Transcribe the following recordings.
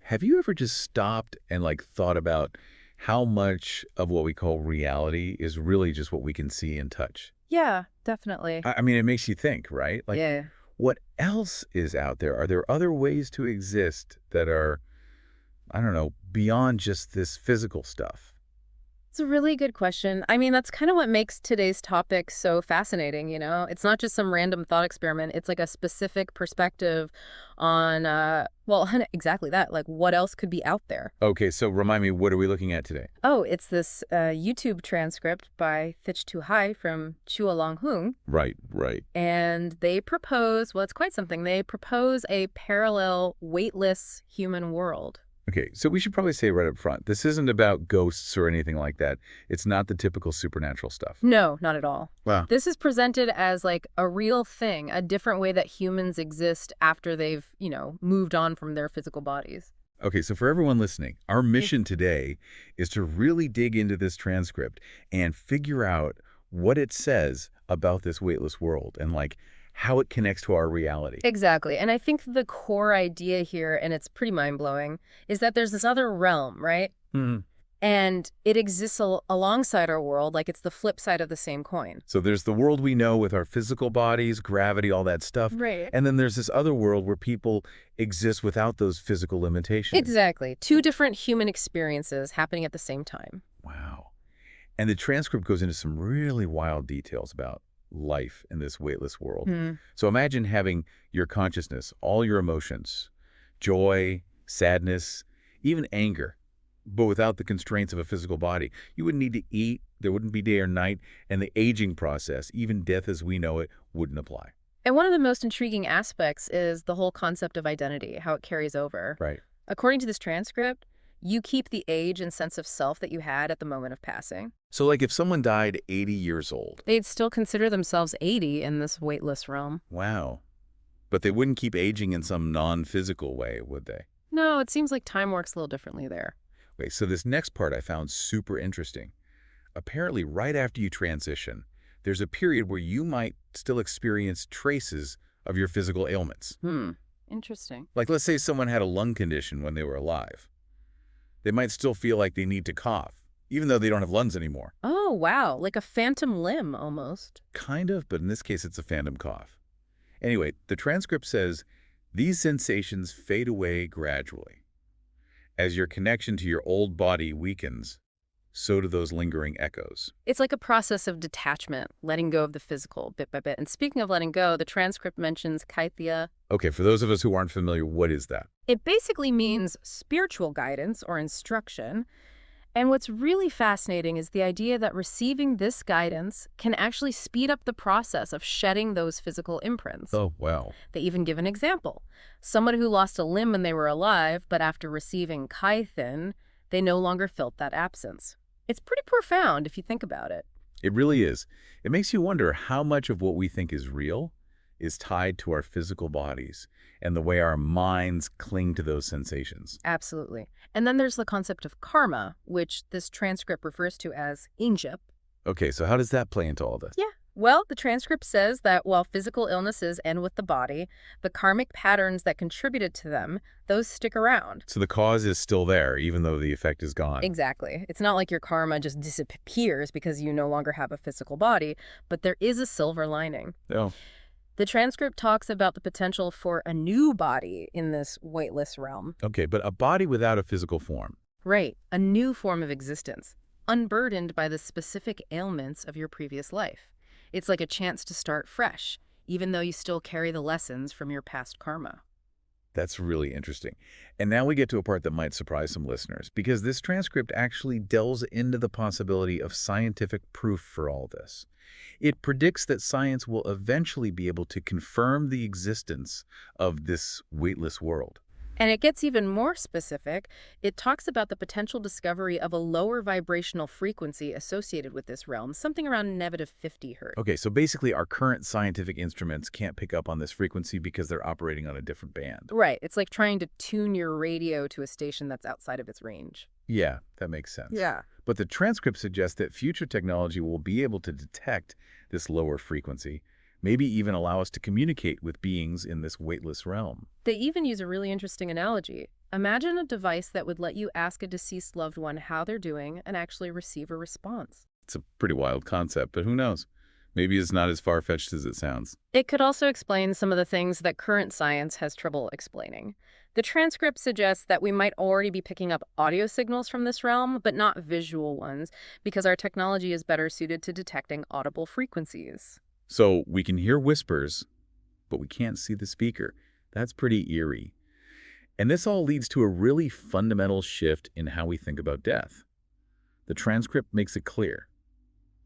Have you ever just stopped and thought about how much of what we call reality is really just what we can see and touch? Yeah, definitely. I mean, it makes you think, right? Yeah. What else is out there? Are there other ways to exist that are, I don't know, beyond just this physical stuff? It's a really good question. I mean, that's kind of what makes today's topic so fascinating, you know? It's not just some random thought experiment. It's like a specific perspective on, well, exactly that. Like, what else could be out there? Okay, so remind me, what are we looking at today? Oh, it's this YouTube transcript by Thich Tue Hai from Chua Long Huong. Right, right. And they propose, well, it's quite something. They propose a parallel weightless human world. Okay, so we should probably say right up front, this isn't about ghosts or anything like that. It's not the typical supernatural stuff. No, not at all. Wow. This is presented as like a real thing, a different way that humans exist after they've, moved on from their physical bodies. Okay, so for everyone listening, our mission today is to really dig into this transcript and figure out what it says about this weightless world and how it connects to our reality. Exactly. And I think the core idea here, and it's pretty mind-blowing, is that there's this other realm, right? Hmm. And it exists alongside our world, like it's the flip side of the same coin. So there's the world we know with our physical bodies, gravity, all that stuff. Right. And then there's this other world where people exist without those physical limitations. Exactly. Two different human experiences happening at the same time. Wow. And the transcript goes into some really wild details about life in this weightless world. Hmm. So imagine having your consciousness, all your emotions, joy, sadness, even anger, but without the constraints of a physical body. You wouldn't need to eat, there wouldn't be day or night, and the aging process, even death as we know it, wouldn't apply. And one of the most intriguing aspects is the whole concept of identity, how it carries over. Right. According to this transcript, you keep the age and sense of self that you had at the moment of passing. So if someone died 80 years old, They'd still consider themselves 80 in this weightless realm. wow, but they wouldn't keep aging in some non-physical way, would they? No, it seems like time works a little differently there. Okay, so this next part I found super interesting. Apparently, right after you transition, there's a period where you might still experience traces of your physical ailments. Interesting. Let's say someone had a lung condition when they were alive. They might still feel like they need to cough, even though they don't have lungs anymore. Oh, wow. Like a phantom limb, almost. Kind of, but in this case, it's a phantom cough. Anyway, the transcript says, these sensations fade away gradually. As your connection to your old body weakens, so do those lingering echoes. It's like a process of detachment, letting go of the physical bit by bit. And speaking of letting go, the transcript mentions kaithya. Okay, for those of us who aren't familiar, what is that? It basically means spiritual guidance or instruction. And what's really fascinating is the idea that receiving this guidance can actually speed up the process of shedding those physical imprints. Oh, wow. They even give an example. Someone who lost a limb when they were alive, but after receiving kaithin, they no longer felt that absence. It's pretty profound if you think about it. It really is. It makes you wonder how much of what we think is real is tied to our physical bodies and the way our minds cling to those sensations. Absolutely. And then there's the concept of karma, which this transcript refers to as injip. Okay, so how does that play into all this? Yeah. Well, the transcript says that while physical illnesses end with the body, the karmic patterns that contributed to them, those stick around. So the cause is still there, even though the effect is gone. Exactly. It's not like your karma just disappears because you no longer have a physical body, but there is a silver lining. Oh, The transcript talks about the potential for a new body in this weightless realm. okay, but a body without a physical form. Right. A new form of existence, unburdened by the specific ailments of your previous life. It's like a chance to start fresh, even though you still carry the lessons from your past karma. That's really interesting. And now we get to a part that might surprise some listeners, because this transcript actually delves into the possibility of scientific proof for all this. It predicts that science will eventually be able to confirm the existence of this weightless world. And it gets even more specific. It talks about the potential discovery of a lower vibrational frequency associated with this realm, something around -50 hertz. Okay, so basically our current scientific instruments can't pick up on this frequency because they're operating on a different band. Right. It's like trying to tune your radio to a station that's outside of its range. Yeah, that makes sense. Yeah. But the transcript suggests that future technology will be able to detect this lower frequency, maybe even allow us to communicate with beings in this weightless realm. They even use a really interesting analogy. Imagine a device that would let you ask a deceased loved one how they're doing and actually receive a response. It's a pretty wild concept, but who knows? Maybe it's not as far-fetched as it sounds. It could also explain some of the things that current science has trouble explaining. The transcript suggests that we might already be picking up audio signals from this realm, but not visual ones, because our technology is better suited to detecting audible frequencies. So we can hear whispers, but we can't see the speaker. That's pretty eerie. And this all leads to a really fundamental shift in how we think about death. The transcript makes it clear.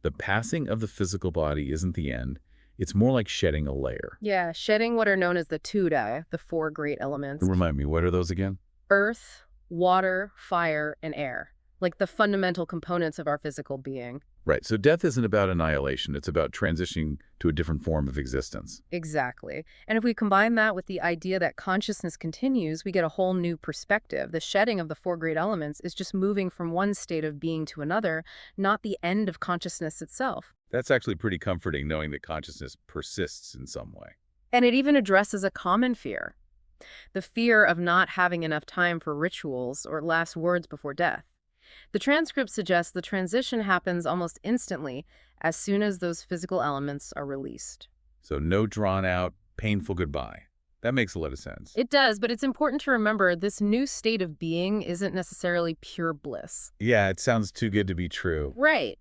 The passing of the physical body isn't the end. It's more like shedding a layer. Yeah, shedding what are known as the Tue Hai, the four great elements: Remind me, what are those again? earth, water, fire, and air, like the fundamental components of our physical being. Right, so death isn't about annihilation. It's about transitioning to a different form of existence. Exactly. And if we combine that with the idea that consciousness continues, we get a whole new perspective. The shedding of the four great elements is just moving from one state of being to another, not the end of consciousness itself. That's actually pretty comforting, knowing that consciousness persists in some way. And it even addresses a common fear, the fear of not having enough time for rituals or last words before death. The transcript suggests the transition happens almost instantly as soon as those physical elements are released. So no drawn-out, painful goodbye. That makes a lot of sense. It does, but it's important to remember this new state of being isn't necessarily pure bliss. Yeah, it sounds too good to be true. Right.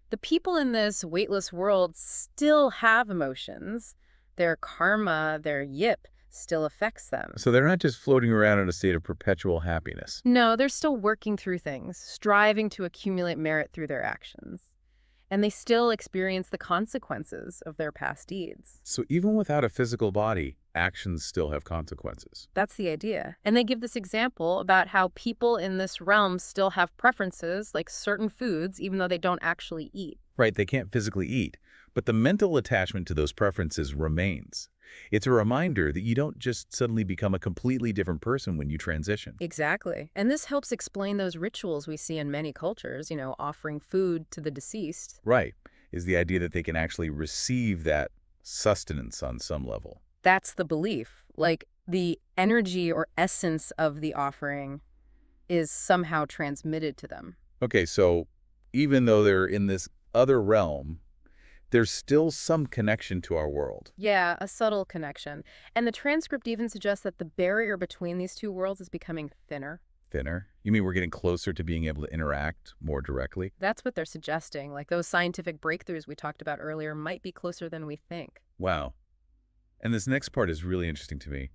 The people in this weightless world still have emotions. Their karma, their yip, still affects them. So they're not just floating around in a state of perpetual happiness. No, they're still working through things, striving to accumulate merit through their actions. And they still experience the consequences of their past deeds. So even without a physical body, actions still have consequences. That's the idea. And they give this example about how people in this realm still have preferences, like certain foods, even though they don't actually eat. Right, they can't physically eat, but the mental attachment to those preferences remains. It's a reminder that you don't just suddenly become a completely different person when you transition. Exactly. And this helps explain those rituals we see in many cultures, offering food to the deceased. Right, is the idea that they can actually receive that sustenance on some level. That's the belief. Like the energy or essence of the offering is somehow transmitted to them. Okay, so even though they're in this other realm, there's still some connection to our world. Yeah, a subtle connection. And the transcript even suggests that the barrier between these two worlds is becoming thinner. Thinner? You mean we're getting closer to being able to interact more directly? That's what they're suggesting. Like those scientific breakthroughs we talked about earlier might be closer than we think. Wow. And this next part is really interesting to me.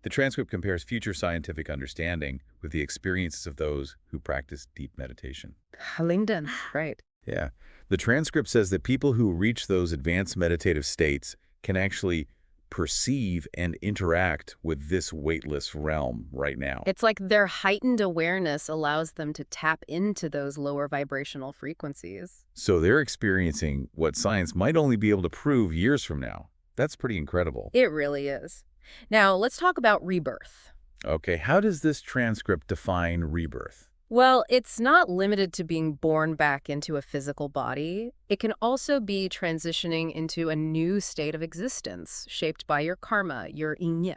The transcript compares future scientific understanding with the experiences of those who practice deep meditation. Linden, right. Yeah. The transcript says that people who reach those advanced meditative states can actually perceive and interact with this weightless realm right now. It's like their heightened awareness allows them to tap into those lower vibrational frequencies. So they're experiencing what science might only be able to prove years from now. That's pretty incredible. It really is. Now, let's talk about rebirth. Okay, how does this transcript define rebirth? Well, it's not limited to being born back into a physical body. It can also be transitioning into a new state of existence, shaped by your karma, your inyip.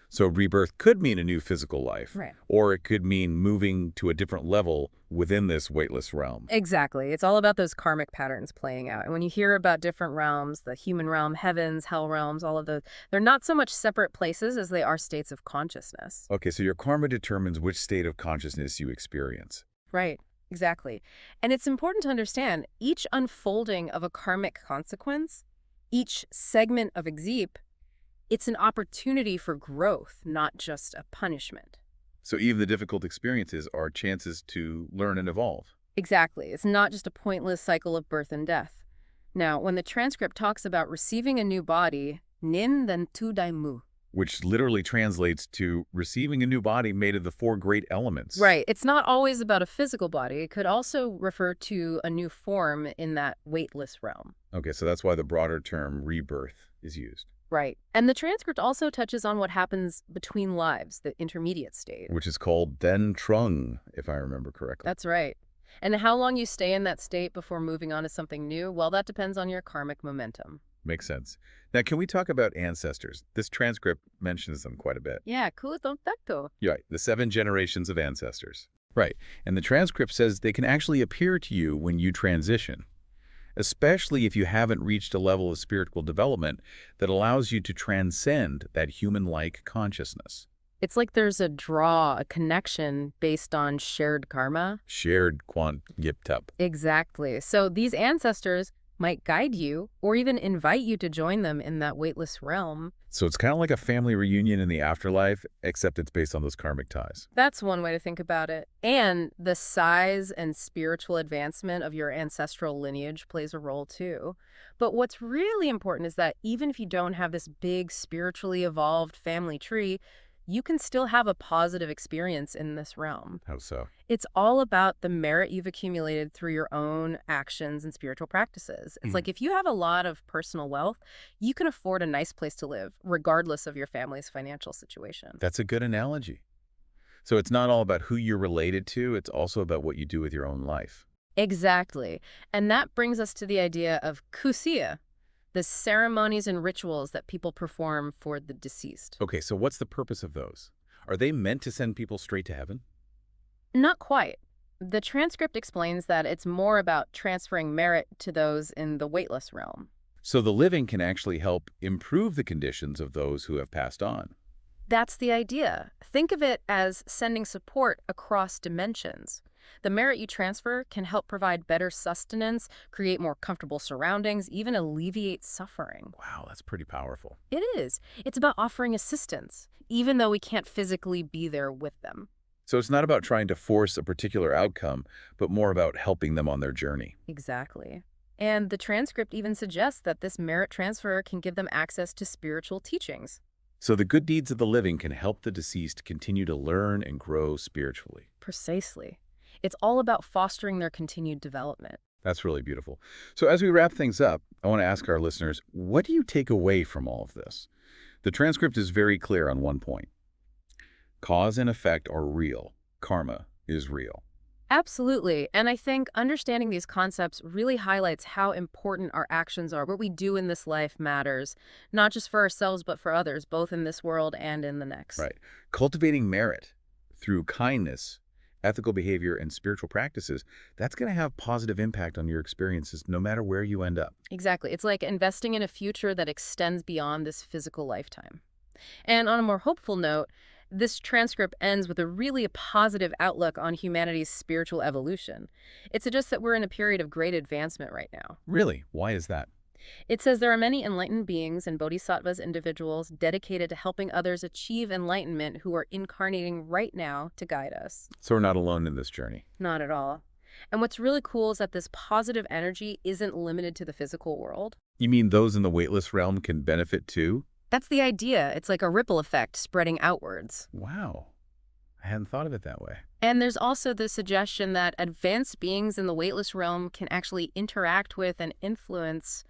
So rebirth could mean a new physical life, Right. or it could mean moving to a different level within this weightless realm. Exactly. It's all about those karmic patterns playing out. And when you hear about different realms, the human realm, heavens, hell realms, all of those, they're not so much separate places as they are states of consciousness. Okay, so your karma determines which state of consciousness you experience. Right. Exactly. And it's important to understand each unfolding of a karmic consequence, each segment of exeep, it's an opportunity for growth, not just a punishment. So even the difficult experiences are chances to learn and evolve. Exactly. It's not just a pointless cycle of birth and death. Now, when the transcript talks about receiving a new body, nin then tu dai mu. Which literally translates to receiving a new body made of the four great elements. Right. It's not always about a physical body. It could also refer to a new form in that weightless realm. Okay, so that's why the broader term rebirth is used. Right. And the transcript also touches on what happens between lives, the intermediate state. Which is called Den Trung, if I remember correctly. That's right. And how long you stay in that state before moving on to something new, well, that depends on your karmic momentum. Makes sense. Now, can we talk about ancestors? This transcript mentions them quite a bit. Yeah, cool contacto. You're right, the 7 generations of ancestors. Right, and the transcript says they can actually appear to you when you transition, especially if you haven't reached a level of spiritual development that allows you to transcend that human-like consciousness. It's like there's a connection based on shared karma. Shared quant yip tup. Exactly. So these ancestors might guide you or even invite you to join them in that weightless realm. So it's kind of like a family reunion in the afterlife, except it's based on those karmic ties. That's one way to think about it. And the size and spiritual advancement of your ancestral lineage plays a role too. But what's really important is that even if you don't have this big spiritually evolved family tree, you can still have a positive experience in this realm. How so? It's all about the merit you've accumulated through your own actions and spiritual practices. It's like if you have a lot of personal wealth, you can afford a nice place to live, regardless of your family's financial situation. That's a good analogy. So it's not all about who you're related to, it's also about what you do with your own life. Exactly. And that brings us to the idea of kusia, the ceremonies and rituals that people perform for the deceased. Okay, so what's the purpose of those? Are they meant to send people straight to heaven? Not quite. The transcript explains that it's more about transferring merit to those in the weightless realm. So the living can actually help improve the conditions of those who have passed on. That's the idea. Think of it as sending support across dimensions. The merit you transfer can help provide better sustenance, create more comfortable surroundings, even alleviate suffering. Wow, that's pretty powerful. It is. It's about offering assistance, even though we can't physically be there with them. So it's not about trying to force a particular outcome, but more about helping them on their journey. Exactly. And the transcript even suggests that this merit transfer can give them access to spiritual teachings. So the good deeds of the living can help the deceased continue to learn and grow spiritually. Precisely. It's all about fostering their continued development. That's really beautiful. So as we wrap things up, I want to ask our listeners, what do you take away from all of this? The transcript is very clear on one point. Cause and effect are real. Karma is real. Absolutely. And I think understanding these concepts really highlights how important our actions are. What we do in this life matters, not just for ourselves, but for others, both in this world and in the next. Right. Cultivating merit through kindness, ethical behavior, and spiritual practices, that's going to have positive impact on your experiences no matter where you end up. Exactly. It's like investing in a future that extends beyond this physical lifetime. And on a more hopeful note, this transcript ends with a really positive outlook on humanity's spiritual evolution. It suggests that we're in a period of great advancement right now. Really? Why is that? It says there are many enlightened beings and bodhisattvas individuals dedicated to helping others achieve enlightenment who are incarnating right now to guide us. So we're not alone in this journey. Not at all. And what's really cool is that this positive energy isn't limited to the physical world. You mean those in the weightless realm can benefit too? That's the idea. It's like a ripple effect spreading outwards. Wow. I hadn't thought of it that way. And there's also the suggestion that advanced beings in the weightless realm can actually interact with and influence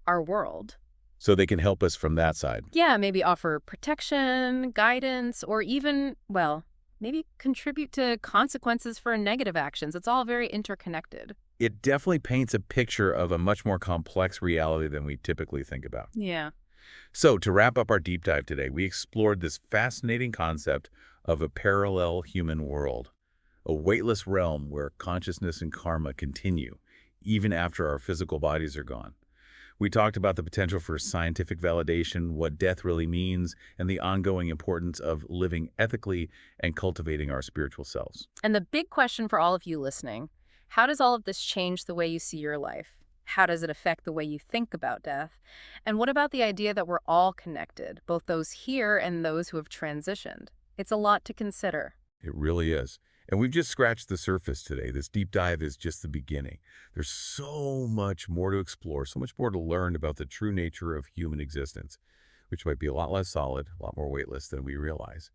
our world. So they can help us from that side. Yeah, maybe offer protection, guidance, or even, well, maybe contribute to consequences for negative actions. It's all very interconnected. It definitely paints a picture of a much more complex reality than we typically think about. Yeah. So to wrap up our deep dive today, we explored this fascinating concept of a parallel human world, a weightless realm where consciousness and karma continue, even after our physical bodies are gone. We talked about the potential for scientific validation, what death really means, and the ongoing importance of living ethically and cultivating our spiritual selves. And the big question for all of you listening, how does all of this change the way you see your life? How does it affect the way you think about death? And what about the idea that we're all connected, both those here and those who have transitioned? It's a lot to consider. It really is. And we've just scratched the surface today. This deep dive is just the beginning. There's so much more to explore, so much more to learn about the true nature of human existence, which might be a lot less solid, a lot more weightless than we realize.